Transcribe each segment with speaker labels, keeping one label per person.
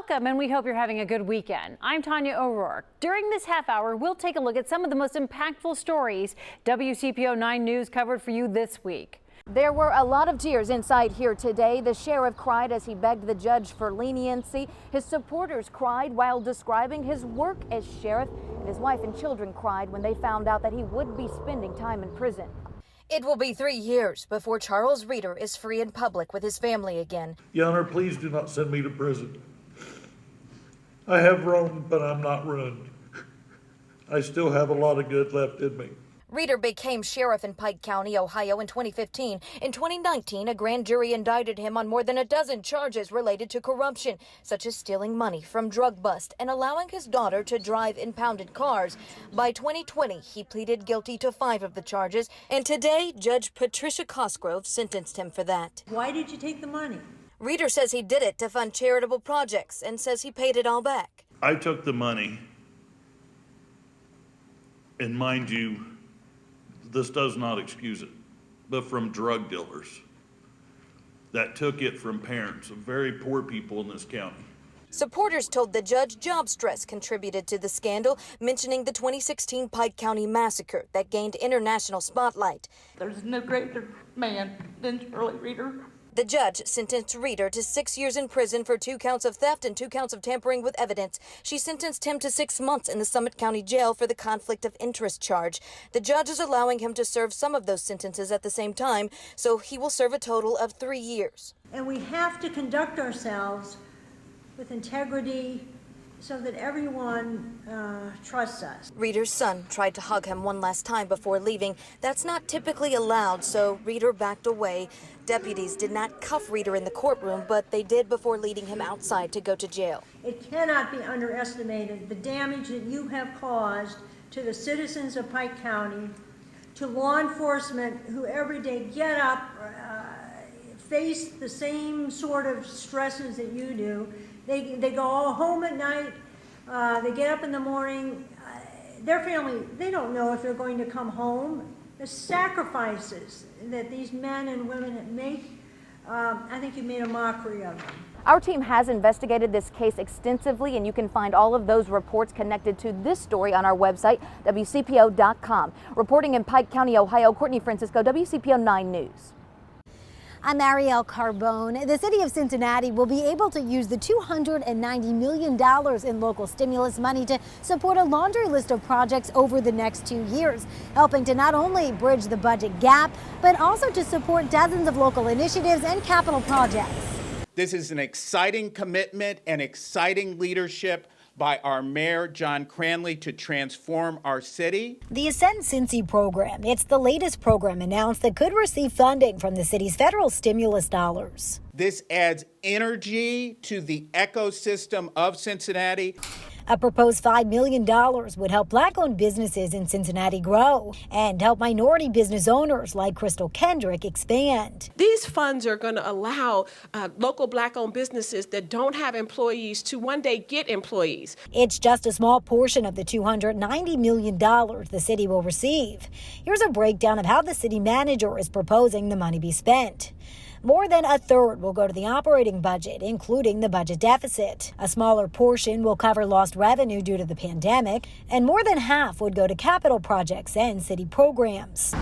Speaker 1: Welcome, and we hope you're having a good weekend. I'm Tanya O'Rourke. During this half hour, we'll take a look at some of the most impactful stories WCPO 9 News covered for you this week.
Speaker 2: There were a lot of tears inside here today. The sheriff cried as he begged the judge for leniency. His supporters cried while describing his work as sheriff. And his wife and children cried when they found out that he would be spending time in prison.
Speaker 3: It will be 3 years before Charles Reeder is free in public with his family again.
Speaker 4: Your Honor, please do not send me to prison. I have roamed, but I'm not ruined. I still have a lot of good left in me.
Speaker 3: Reeder became sheriff in Pike County, Ohio in 2015. In 2019, a grand jury indicted him on more than a dozen charges related to corruption, such as stealing money from drug bust and allowing his daughter to drive impounded cars. By 2020, he pleaded guilty to 5 of the charges, and today, Judge Patricia Cosgrove sentenced him for that.
Speaker 5: Why did you take the money?
Speaker 3: Reeder says he did it to fund charitable projects and says he paid it all back.
Speaker 4: I took the money, and mind you, this does not excuse it, but from drug dealers that took it from parents of very poor people in this county.
Speaker 3: Supporters told the judge job stress contributed to the scandal, mentioning the 2016 Pike County massacre that gained international spotlight.
Speaker 5: There's no greater man than Charlie Reeder.
Speaker 3: The judge sentenced Reeder to 6 years in prison for 2 counts of theft and 2 counts of tampering with evidence. She sentenced him to 6 months in the Summit County Jail for the conflict of interest charge. The judge is allowing him to serve some of those sentences at the same time, so he will serve a total of 3 years.
Speaker 5: And we have to conduct ourselves with integrity so that everyone trusts us.
Speaker 3: Reeder's son tried to hug him one last time before leaving. That's not typically allowed, so Reeder backed away. Deputies did not cuff Reeder in the courtroom, but they did before leading him outside to go to jail.
Speaker 5: It cannot be underestimated the damage that you have caused to the citizens of Pike County, to law enforcement who every day get up, face the same sort of stresses that you do. They go all home at night, they get up in the morning, their family, they don't know if they're going to come home. The sacrifices that these men and women make, I think you made a mockery of them.
Speaker 2: Our team has investigated this case extensively, and you can find all of those reports connected to this story on our website, WCPO.com. Reporting in Pike County, Ohio, Courtney Francisco, WCPO 9 News.
Speaker 6: I'm Ariel Carbone. The city of Cincinnati will be able to use the $290 million in local stimulus money to support a laundry list of projects over the next 2 years, helping to not only bridge the budget gap, but also to support dozens of local initiatives and capital projects.
Speaker 7: This is an exciting commitment and exciting leadership by our mayor, John Cranley, to transform our city.
Speaker 6: The Ascend Cincy program, it's the latest program announced that could receive funding from the city's federal stimulus dollars.
Speaker 7: This adds energy to the ecosystem of Cincinnati.
Speaker 6: A proposed $5 million would help Black-owned businesses in Cincinnati grow and help minority business owners like Crystal Kendrick expand.
Speaker 8: These funds are going to allow local Black-owned businesses that don't have employees to one day get employees.
Speaker 6: It's just a small portion of the $290 million the city will receive. Here's a breakdown of how the city manager is proposing the money be spent. More than a third will go to the operating budget, including the budget deficit. A smaller portion will cover lost revenue due to the pandemic, and more than half would go to capital projects and city programs.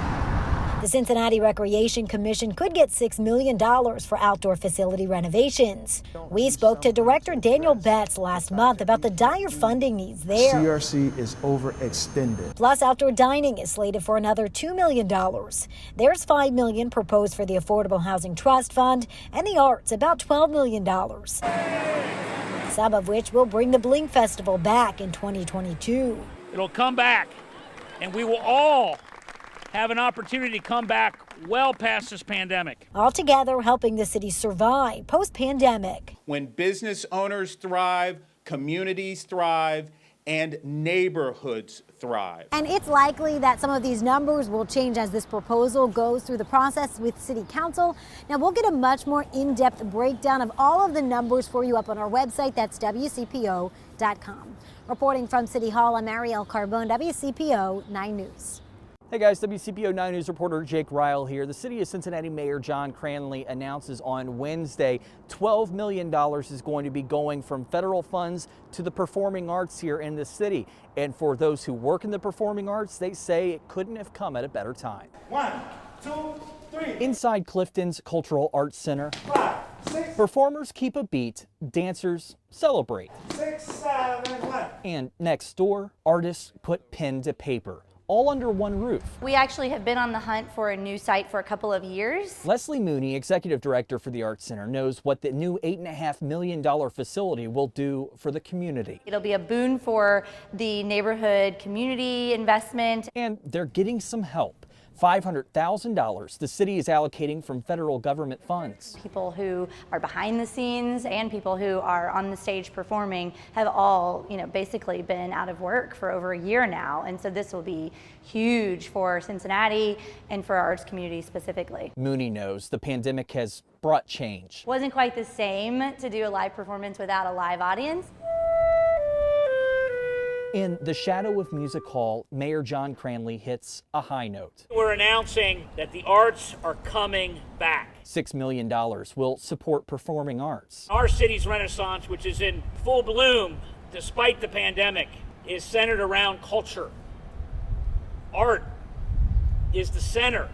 Speaker 6: The Cincinnati Recreation Commission could get $6 million for outdoor facility renovations. We spoke to Director Daniel Betts last month about the dire funding needs there.
Speaker 9: CRC is overextended.
Speaker 6: Plus, outdoor dining is slated for another $2 million. There's $5 million proposed for the Affordable Housing Trust Fund, and the arts about $12 million. Some of which will bring the Bling Festival back in 2022.
Speaker 10: It'll come back, and we will all have an opportunity to come back well past this pandemic.
Speaker 6: Altogether, helping the city survive post-pandemic.
Speaker 7: When business owners thrive, communities thrive, and neighborhoods thrive.
Speaker 6: And it's likely that some of these numbers will change as this proposal goes through the process with City Council. Now, we'll get a much more in-depth breakdown of all of the numbers for you up on our website. That's WCPO.com. Reporting from City Hall, I'm Ariel Carbone, WCPO 9 News.
Speaker 11: Hey guys, WCPO 9 News reporter Jake Ryle here. The city of Cincinnati Mayor John Cranley announces on Wednesday $12 million is going to be going from federal funds to the performing arts here in the city. And for those who work in the performing arts, they say it couldn't have come at a better time.
Speaker 12: 1, 2, 3.
Speaker 11: Inside Clifton's Cultural Arts Center,
Speaker 12: 5, 6.
Speaker 11: performers keep a beat, dancers celebrate.
Speaker 12: 6, 7, 1.
Speaker 11: And next door, artists put pen to paper, all under one roof.
Speaker 13: We actually have been on the hunt for a new site for a couple of years.
Speaker 11: Leslie Mooney, executive director for the Arts Center, knows what the new $8.5 million facility will do for the community.
Speaker 13: It'll be a boon for the neighborhood community investment.
Speaker 11: And they're getting some help. $500,000 the city is allocating from federal government funds.
Speaker 13: People who are behind the scenes and people who are on the stage performing have all, basically been out of work for over a year now. And so this will be huge for Cincinnati and for our arts community specifically.
Speaker 11: Mooney knows the pandemic has brought change.
Speaker 13: Wasn't quite the same to do a live performance without a live audience.
Speaker 11: In the shadow of Music Hall, Mayor John Cranley hits a high note.
Speaker 10: We're announcing that the arts are coming back.
Speaker 11: $6 million will support performing arts.
Speaker 10: Our city's renaissance, which is in full bloom despite the pandemic, is centered around culture. Art is the center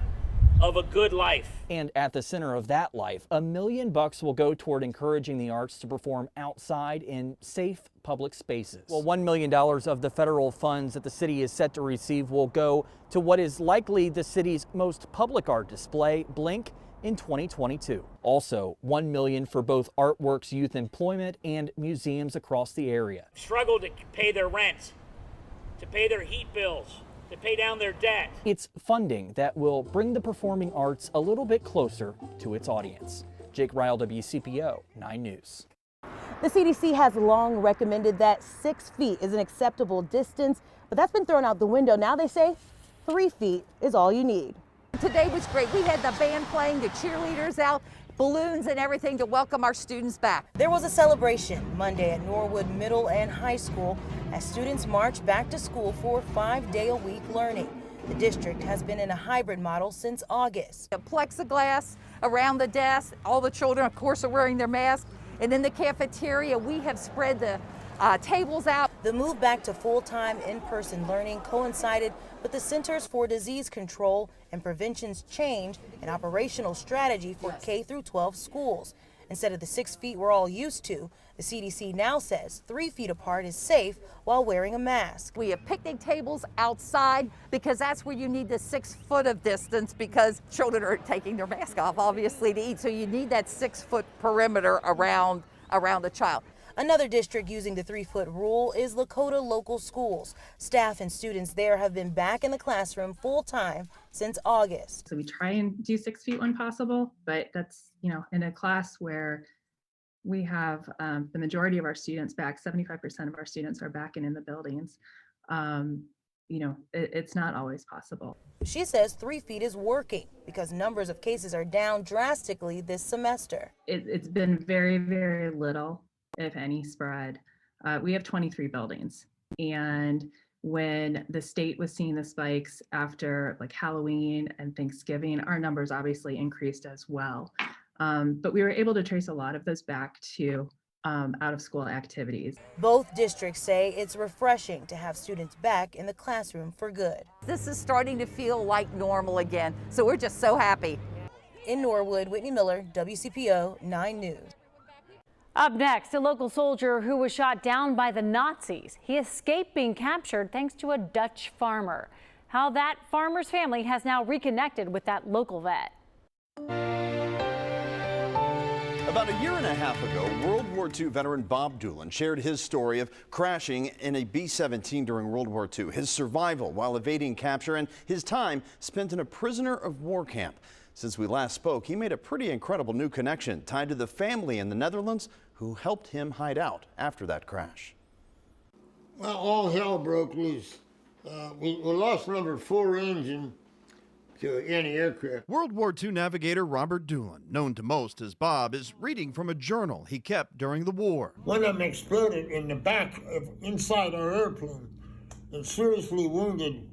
Speaker 10: of a good life.
Speaker 11: And at the center of that life, $1 million will go toward encouraging the arts to perform outside in safe public spaces. Well, $1 million of the federal funds that the city is set to receive will go to what is likely the city's most public art display, Blink, in 2022. Also, $1 million for both Artworks youth employment and museums across the area.
Speaker 10: Struggle to pay their rent, to pay their heat bills, to pay down their debt.
Speaker 11: It's funding that will bring the performing arts a little bit closer to its audience. Jake Ryle, WCPO 9 News.
Speaker 14: The CDC has long recommended that 6 feet is an acceptable distance, but that's been thrown out the window. Now they say 3 feet is all you need.
Speaker 15: Today was great. We had the band playing, the cheerleaders out, balloons and everything to welcome our students back.
Speaker 3: There was a celebration Monday at Norwood Middle and High School as students marched back to school for 5-day-a-week learning. The district has been in a hybrid model since August.
Speaker 15: The plexiglass around the desk, all the children, of course, are wearing their masks. And in the cafeteria, we have spread the tables out.
Speaker 3: The move back to full-time in-person learning coincided with the Centers for Disease Control and Prevention's change in operational strategy for K-12 schools. Instead of the 6 feet we're all used to, the CDC now says 3 feet apart is safe while wearing a mask.
Speaker 15: We have picnic tables outside because that's where you need the 6 foot of distance because children are taking their mask off, obviously, to eat. So you need that 6 foot perimeter around the child.
Speaker 3: Another district using the 3 foot rule is Lakota Local Schools. Staff and students there have been back in the classroom full time since August.
Speaker 16: So we try and do 6 feet when possible, but that's, in a class where we have the majority of our students back, 75% of our students are back and in the buildings. It's not always possible.
Speaker 3: She says 3 feet is working because numbers of cases are down drastically this semester.
Speaker 16: It's been very, very little, if any, spread. We have 23 buildings, and when the state was seeing the spikes after like Halloween and Thanksgiving, our numbers obviously increased as well. But we were able to trace a lot of those back to out of school activities.
Speaker 3: Both districts say it's refreshing to have students back in the classroom for good.
Speaker 15: This is starting to feel like normal again, so we're just so happy.
Speaker 3: In Norwood, Whitney Miller, WCPO 9 News.
Speaker 1: Up next, a local soldier who was shot down by the Nazis. He escaped being captured thanks to a Dutch farmer. How that farmer's family has now reconnected with that local vet.
Speaker 17: About a year and a half ago, World War II veteran Bob Doolin shared his story of crashing in a B-17 during World War II, his survival while evading capture, and his time spent in a prisoner of war camp. Since we last spoke, he made a pretty incredible new connection tied to the family in the Netherlands who helped him hide out after that crash.
Speaker 18: Well, all hell broke loose. We lost number 4 engine to anti-aircraft.
Speaker 19: World War II navigator Robert Doolin, known to most as Bob, is reading from a journal he kept during the war.
Speaker 18: One of them exploded in the back of inside our airplane and seriously wounded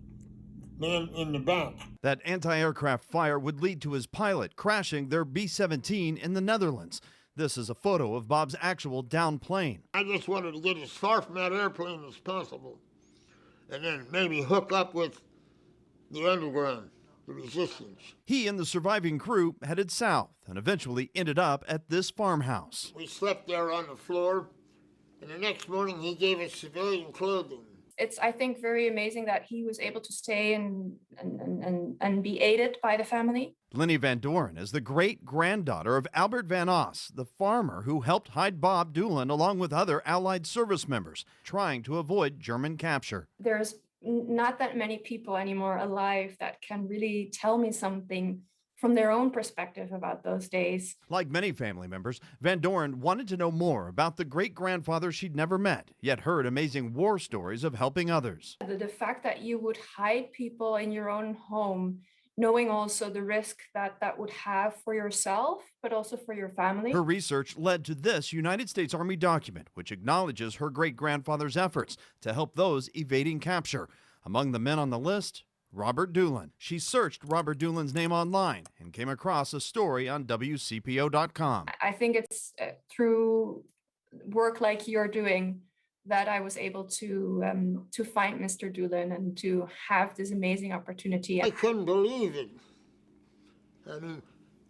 Speaker 18: man in the back.
Speaker 19: That anti-aircraft fire would lead to his pilot crashing their B-17 in the Netherlands. This is a photo of Bob's actual downed plane.
Speaker 18: I just wanted to get as far from that airplane as possible, and then maybe hook up with the underground, the resistance.
Speaker 19: He and the surviving crew headed south and eventually ended up at this farmhouse.
Speaker 18: We slept there on the floor, and the next morning he gave us civilian clothing.
Speaker 20: It's, I think, very amazing that he was able to stay and be aided by the family.
Speaker 19: Lenny Van Doren is the great-granddaughter of Albert Van Oss, the farmer who helped hide Bob Doolin along with other Allied service members, trying to avoid German capture.
Speaker 20: There's not that many people anymore alive that can really tell me something from their own perspective about those days.
Speaker 19: Like many family members, Van Doren wanted to know more about the great-grandfather she'd never met, yet heard amazing war stories of helping others.
Speaker 20: The fact that you would hide people in your own home, knowing also the risk that that would have for yourself, but also for your family.
Speaker 19: Her research led to this United States Army document, which acknowledges her great-grandfather's efforts to help those evading capture. Among the men on the list, Robert Doolin. She searched Robert Doolin's name online and came across a story on WCPO.com.
Speaker 20: I think it's through work like you're doing that I was able to find Mr. Doolin and to have this amazing opportunity.
Speaker 18: I couldn't believe it. I mean,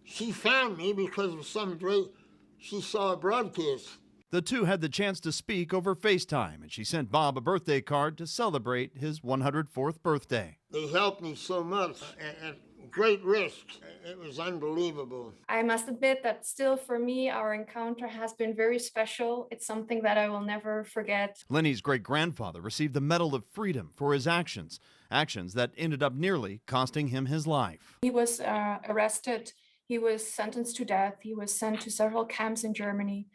Speaker 18: she found me because of she saw a broadcast.
Speaker 19: The two had the chance to speak over FaceTime, and she sent Bob a birthday card to celebrate his 104th birthday.
Speaker 18: They helped me so much at great risk. It was unbelievable.
Speaker 20: I must admit that still for me, our encounter has been very special. It's something that I will never forget.
Speaker 19: Lenny's great-grandfather received the Medal of Freedom for his actions that ended up nearly costing him his life.
Speaker 20: He was arrested. He was sentenced to death. He was sent to several camps in Germany.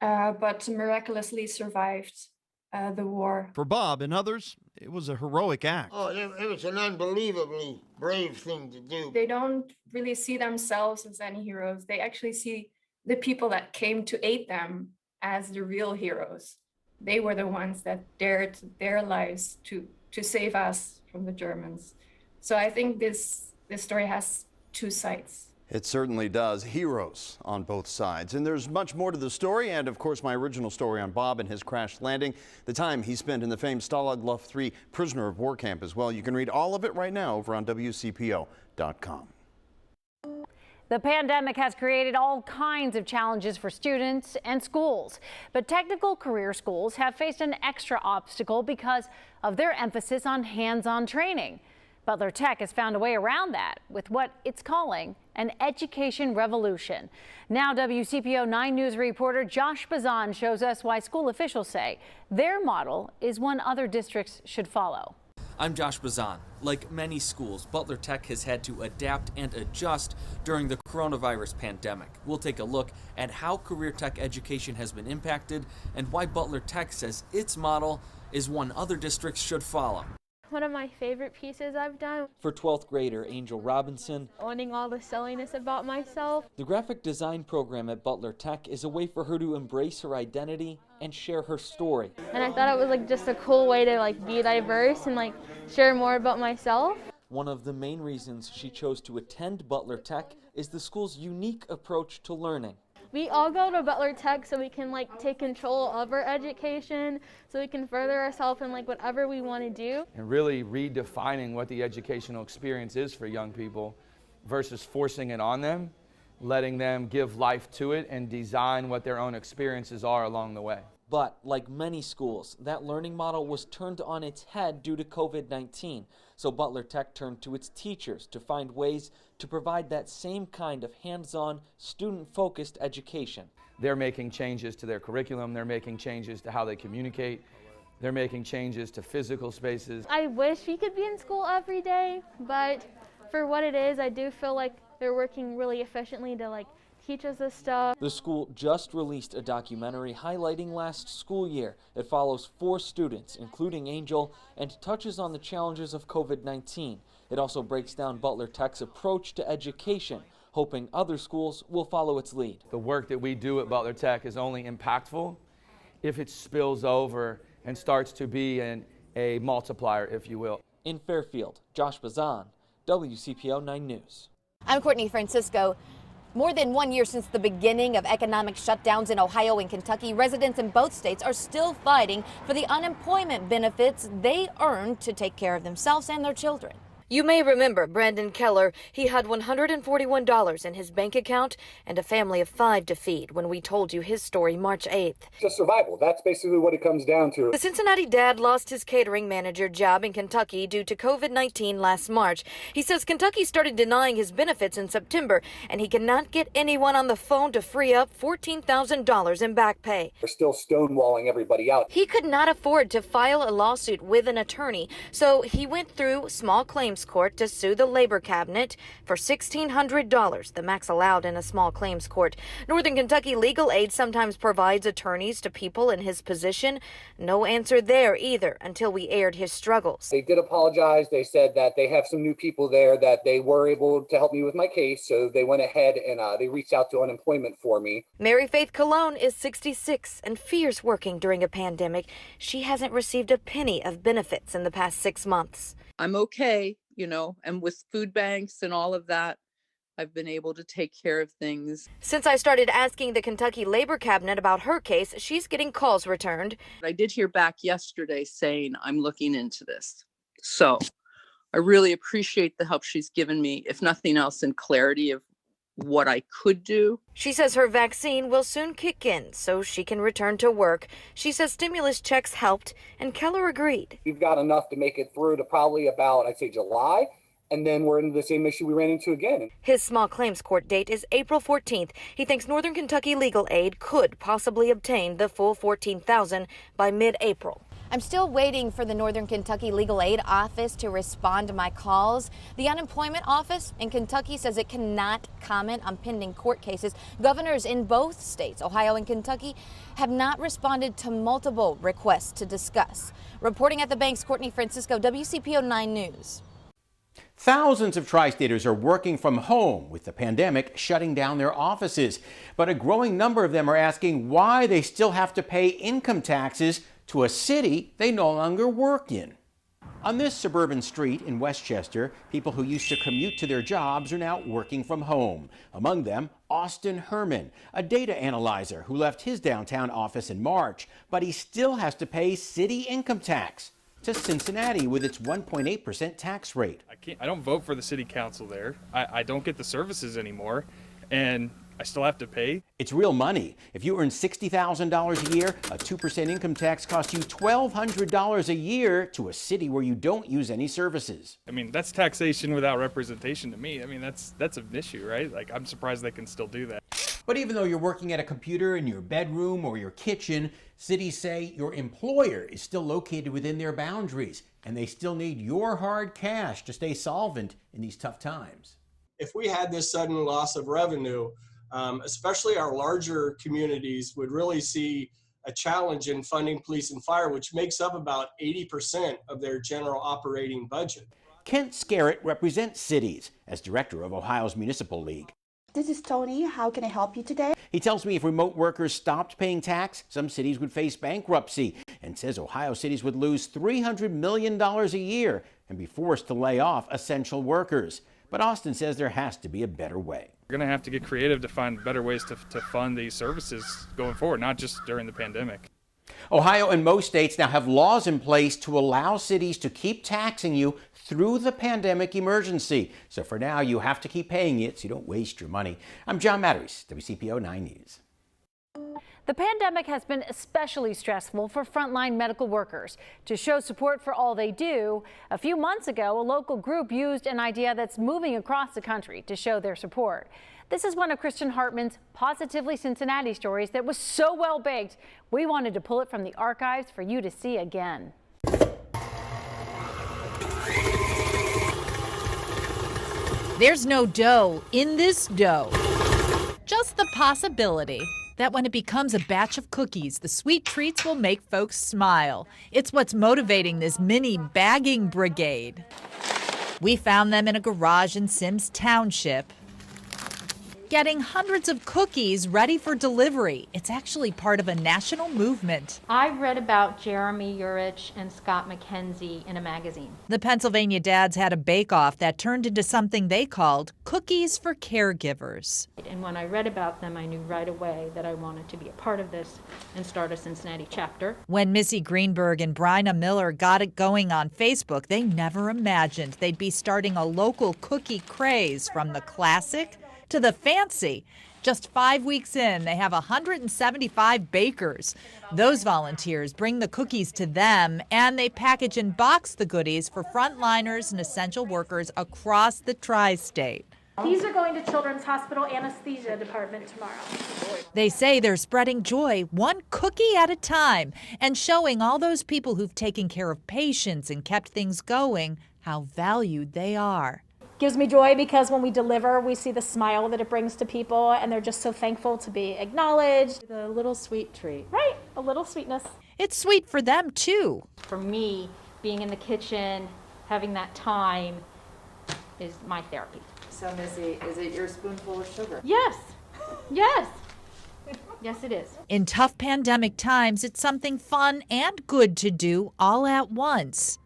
Speaker 20: But miraculously survived the war.
Speaker 19: For Bob and others, it was a heroic act.
Speaker 18: Oh, it was an unbelievably brave thing to do.
Speaker 20: They don't really see themselves as any heroes. They actually see the people that came to aid them as the real heroes. They were the ones that dared their lives to save us from the Germans. So I think this story has two sides.
Speaker 17: It certainly does. Heroes on both sides. And there's much more to the story, and of course my original story on Bob and his crash landing, the time he spent in the famed Stalag Luft 3 prisoner of war camp as well. You can read all of it right now over on WCPO.com.
Speaker 1: The pandemic has created all kinds of challenges for students and schools, but technical career schools have faced an extra obstacle because of their emphasis on hands-on training. Butler Tech has found a way around that with what it's calling an education revolution. Now WCPO 9 News reporter Josh Bazan shows us why school officials say their model is one other districts should follow.
Speaker 21: I'm Josh Bazan. Like many schools, Butler Tech has had to adapt and adjust during the coronavirus pandemic. We'll take a look at how career tech education has been impacted and why Butler Tech says its model is one other districts should follow.
Speaker 22: One of my favorite pieces I've done.
Speaker 21: For 12th grader Angel Robinson,
Speaker 22: Owning all the silliness about myself.
Speaker 21: the graphic design program at Butler Tech is a way for her to embrace her identity and share her story.
Speaker 22: And I thought it was just a cool way to be diverse and share more about myself.
Speaker 21: One of the main reasons she chose to attend Butler Tech is the school's unique approach to learning.
Speaker 22: We all go to Butler Tech so we can take control of our education, so we can further ourselves in whatever we want to do.
Speaker 23: And really redefining what the educational experience is for young people versus forcing it on them, letting them give life to it and design what their own experiences are along the way.
Speaker 21: But like many schools, that learning model was turned on its head due to COVID-19. So Butler Tech turned to its teachers to find ways to provide that same kind of hands-on, student-focused education.
Speaker 23: They're making changes to their curriculum, they're making changes to how they communicate, they're making changes to physical spaces.
Speaker 22: I wish we could be in school every day, but for what it is, I do feel like they're working really efficiently to teach us this stuff.
Speaker 21: The school just released a documentary highlighting last school year. It follows 4 students, including Angel, and touches on the challenges of COVID-19. It also breaks down Butler Tech's approach to education, hoping other schools will follow its lead.
Speaker 23: The work that we do at Butler Tech is only impactful if it spills over and starts to be a multiplier, if you will.
Speaker 21: In Fairfield, Josh Bazan, WCPO 9 News.
Speaker 2: I'm Courtney Francisco. More than 1 year since the beginning of economic shutdowns in Ohio and Kentucky, residents in both states are still fighting for the unemployment benefits they earned to take care of themselves and their children.
Speaker 3: You may remember Brandon Keller. He had $141 in his bank account and a family of 5 to feed when we told you his story March 8th.
Speaker 4: Just survival. That's basically what it comes down to.
Speaker 3: The Cincinnati dad lost his catering manager job in Kentucky due to COVID-19 last March. He says Kentucky started denying his benefits in September, and he cannot get anyone on the phone to free up $14,000 in back pay.
Speaker 4: They're still stonewalling everybody out.
Speaker 3: He could not afford to file a lawsuit with an attorney, so he went through small claims court to sue the labor cabinet for $1,600, the max allowed in a small claims court. Northern Kentucky Legal Aid sometimes provides attorneys to people in his position. No answer there either until we aired his struggles.
Speaker 4: They did apologize. They said that they have some new people there that they were able to help me with my case, so they went ahead and they reached out to unemployment for me.
Speaker 3: Mary Faith Colon is 66 and fears working during a pandemic. She hasn't received a penny of benefits in the past 6 months.
Speaker 5: I'm okay, and with food banks and all of that, I've been able to take care of things.
Speaker 3: Since I started asking the Kentucky Labor Cabinet about her case, she's getting calls returned.
Speaker 5: I did hear back yesterday saying I'm looking into this. So I really appreciate the help she's given me, if nothing else, in clarity of what I could do.
Speaker 3: She says her vaccine will soon kick in so she can return to work. She says stimulus checks helped, and Keller agreed.
Speaker 4: We've got enough to make it through to probably about, I'd say, July, and then we're into the same issue we ran into again.
Speaker 3: His small claims court date is April 14th. He thinks Northern Kentucky Legal Aid could possibly obtain the full $14,000 by mid-April.
Speaker 2: I'm still waiting for the Northern Kentucky Legal Aid Office to respond to my calls. The unemployment office in Kentucky says it cannot comment on pending court cases. Governors in both states, Ohio and Kentucky, have not responded to multiple requests to discuss. Reporting at the banks, Courtney Francisco, WCPO 9 News.
Speaker 24: Thousands of tri-staters are working from home with the pandemic shutting down their offices. But a growing number of them are asking why they still have to pay income taxes to a city they no longer work in. On this suburban street in Westchester, people who used to commute to their jobs are now working from home. Among them, Austin Herman, a data analyzer who left his downtown office in March, but he still has to pay city income tax to Cincinnati with its 1.8% tax rate.
Speaker 25: I don't vote for the city council there. I don't get the services anymore, and I still have to pay.
Speaker 24: It's real money. If you earn $60,000 a year, a 2% income tax costs you $1,200 a year to a city where you don't use any services.
Speaker 25: I mean, that's taxation without representation to me. I mean, that's an issue, right? Like, I'm surprised they can still do that.
Speaker 24: But even though you're working at a computer in your bedroom or your kitchen, cities say your employer is still located within their boundaries, and they still need your hard cash to stay solvent in these tough times.
Speaker 26: If we had this sudden loss of revenue, especially our larger communities would really see a challenge in funding police and fire, which makes up about 80% of their general operating budget.
Speaker 24: Kent Scarrett represents cities as director of Ohio's Municipal League.
Speaker 27: This is Tony. How can I help you today?
Speaker 24: He tells me if remote workers stopped paying tax, some cities would face bankruptcy, and says Ohio cities would lose $300 million a year and be forced to lay off essential workers. But Austin says there has to be a better way.
Speaker 25: We're going to have to get creative to find better ways to fund these services going forward, not just during the pandemic.
Speaker 24: Ohio and most states now have laws in place to allow cities to keep taxing you through the pandemic emergency. So for now, you have to keep paying it so you don't waste your money. I'm John Matteries, WCPO 9 News.
Speaker 1: The pandemic has been especially stressful for frontline medical workers. To show support for all they do, a few months ago, a local group used an idea that's moving across the country to show their support. This is one of Kristen Hartman's Positively Cincinnati stories that was so well baked, we wanted to pull it from the archives for you to see again.
Speaker 28: There's no dough in this dough. Just the possibility that when it becomes a batch of cookies, the sweet treats will make folks smile. It's what's motivating this mini bagging brigade. We found them in a garage in Sims Township. getting hundreds of cookies ready for delivery. It's actually part of a national movement.
Speaker 6: I read about Jeremy Urich and Scott McKenzie in a magazine.
Speaker 28: The Pennsylvania dads had a bake-off that turned into something they called Cookies for Caregivers.
Speaker 6: And when I read about them, I knew right away that I wanted to be a part of this and start a Cincinnati chapter.
Speaker 28: When Missy Greenberg and Bryna Miller got it going on Facebook, they never imagined they'd be starting a local cookie craze, from the classic to the fancy. Just 5 weeks in, they have 175 bakers. Those volunteers bring the cookies to them, and they package and box the goodies for frontliners and essential workers across the tri-state.
Speaker 7: These are going to Children's Hospital Anesthesia Department tomorrow.
Speaker 28: They say they're spreading joy one cookie at a time and showing all those people who've taken care of patients and kept things going how valued they are.
Speaker 7: Gives me joy because when we deliver, we see the smile that it brings to people, and they're just so thankful to be acknowledged.
Speaker 6: A little sweet treat.
Speaker 7: Right, a little sweetness.
Speaker 28: It's sweet for them, too.
Speaker 6: For me, being in the kitchen, having that time is my therapy.
Speaker 8: So, Missy, is it your spoonful of sugar?
Speaker 6: Yes, yes, yes it is.
Speaker 28: In tough pandemic times, it's something fun and good to do all at once.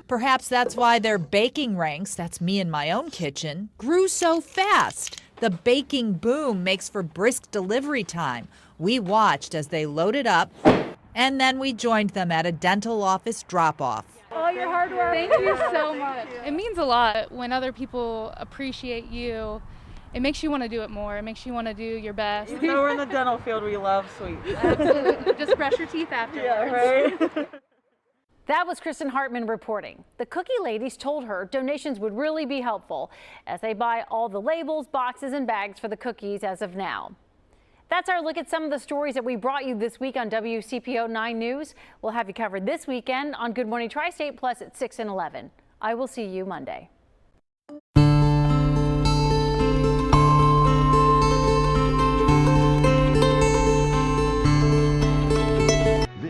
Speaker 28: Perhaps that's why their baking ranks, that's me in my own kitchen, grew so fast. The baking boom makes for brisk delivery time. We watched as they loaded up, and then we joined them at a dental office drop-off.
Speaker 7: All your hard work.
Speaker 9: Thank you so much. It means a lot when other people appreciate you. It makes you want to do it more. It makes you want to do your best.
Speaker 14: Even though we're in the dental field, we love sweets.
Speaker 9: Absolutely. Just brush your teeth afterwards.
Speaker 14: Yeah, right?
Speaker 1: That was Kristen Hartman reporting. The cookie ladies told her donations would really be helpful as they buy all the labels, boxes, and bags for the cookies as of now. That's our look at some of the stories that we brought you this week on WCPO 9 News. We'll have you covered this weekend on Good Morning Tri-State Plus at 6 and 11. I will see you Monday.